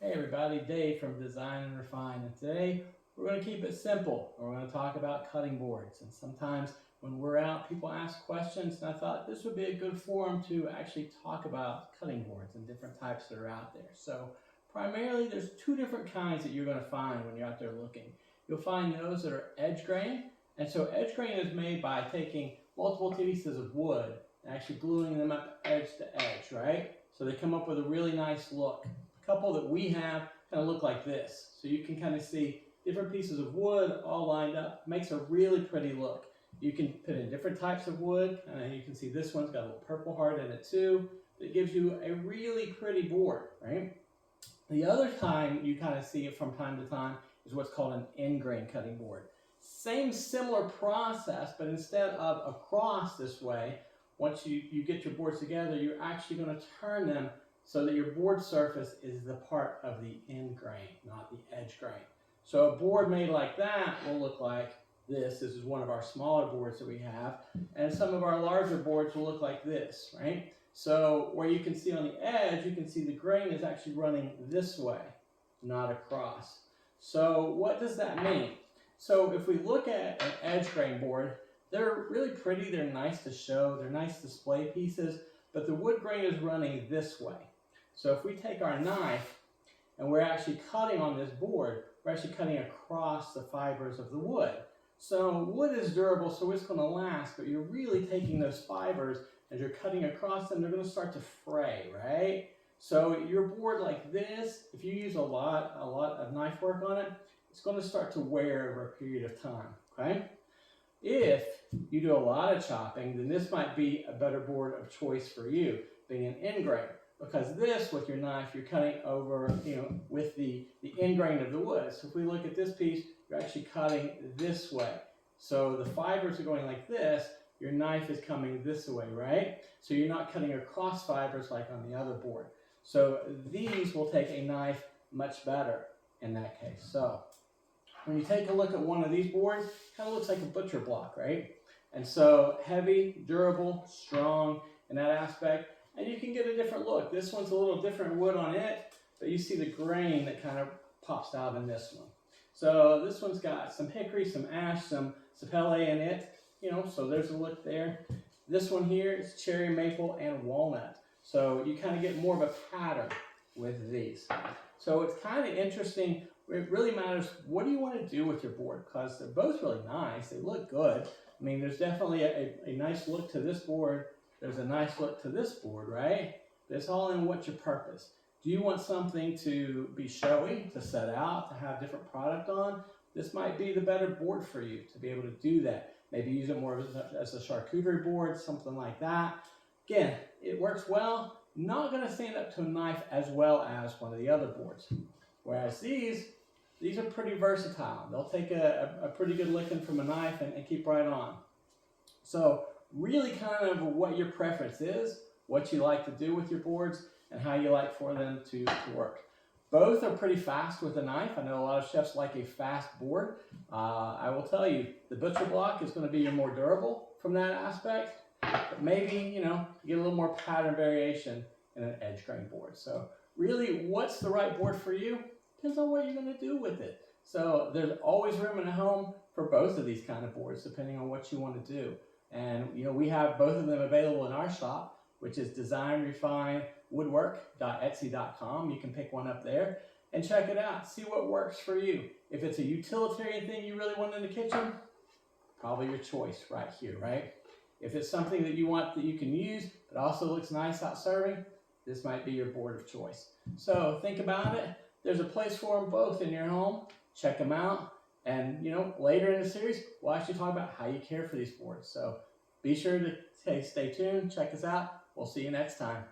Hey everybody, Dave from Design and Refine, and today we're going to keep it simple. We're going to talk about cutting boards, and sometimes when we're out people ask questions, and I thought this would be a good forum to actually talk about cutting boards and different types that are out there. So primarily there's two different kinds that you're going to find when you're out there looking. You'll find those that are edge grain, and so edge grain is made by taking multiple pieces of wood and actually gluing them up edge to edge, right? So they come up with a really nice look. Couple that we have kind of look like this. So you can kind of see different pieces of wood all lined up. Makes a really pretty look. You can put in different types of wood. You can see this one's got a little purple heart in it too. That gives you a really pretty board, right? The other kind you kind of see it from time to time is what's called an end grain cutting board. Same similar process, but instead of across this way, once you get your boards together, you're actually going to turn them so that your board surface is the part of the end grain, not the edge grain. So a board made like that will look like this. This is one of our smaller boards that we have. And some of our larger boards will look like this, right? So where you can see on the edge, you can see the grain is actually running this way, not across. So what does that mean? So if we look at an edge grain board, they're really pretty, they're nice to show, they're nice display pieces, but the wood grain is running this way. So if we take our knife and we're actually cutting on this board, we're actually cutting across the fibers of the wood. So wood is durable, so it's going to last, but you're really taking those fibers as you're cutting across them, they're going to start to fray, right? So your board like this, if you use a lot of knife work on it, it's going to start to wear over a period of time, okay? If you do a lot of chopping, then this might be a better board of choice for you, being an end grain. Because this, with your knife, you're cutting over, with the end grain of the wood. So if we look at this piece, you're actually cutting this way. So the fibers are going like this, your knife is coming this way, right? So you're not cutting across fibers like on the other board. So these will take a knife much better in that case. So when you take a look at one of these boards, it kind of looks like a butcher block, right? And so heavy, durable, strong in that aspect. And you can get a different look. This one's a little different wood on it, but you see the grain that kind of pops out in this one. So this one's got some hickory, some ash, some sapele in it, so there's a look there. This one here is cherry, maple, and walnut. So you kind of get more of a pattern with these. So it's kind of interesting. It really matters, what do you want to do with your board? Because they're both really nice. They look good. I mean, there's definitely a nice look to this board. There's a nice look to this board, right? But it's all in what's your purpose. Do you want something to be showy, to set out, to have different product on? This might be the better board for you to be able to do that. Maybe use it more as a charcuterie board, something like that. Again, it works well. Not going to stand up to a knife as well as one of the other boards. Whereas these are pretty versatile. They'll take a pretty good licking from a knife and keep right on. So really kind of what your preference is, what you like to do with your boards, and how you like for them to work. Both are pretty fast with a knife. I know a lot of chefs like a fast board. I will tell you, the butcher block is going to be your more durable from that aspect, but maybe, you get a little more pattern variation in an edge grain board. So really, what's the right board for you? Depends on what you're going to do with it. So there's always room in a home for both of these kind of boards, depending on what you want to do. And we have both of them available in our shop, which is designrefinewoodwork.etsy.com. You can pick one up there and check it out. See what works for you. If it's a utilitarian thing you really want in the kitchen, probably your choice right here, right? If it's something that you want that you can use, but also looks nice out serving, this might be your board of choice. So think about it. There's a place for them both in your home. Check them out. And, later in the series, we'll actually talk about how you care for these boards. So be sure to stay tuned, check us out. We'll see you next time.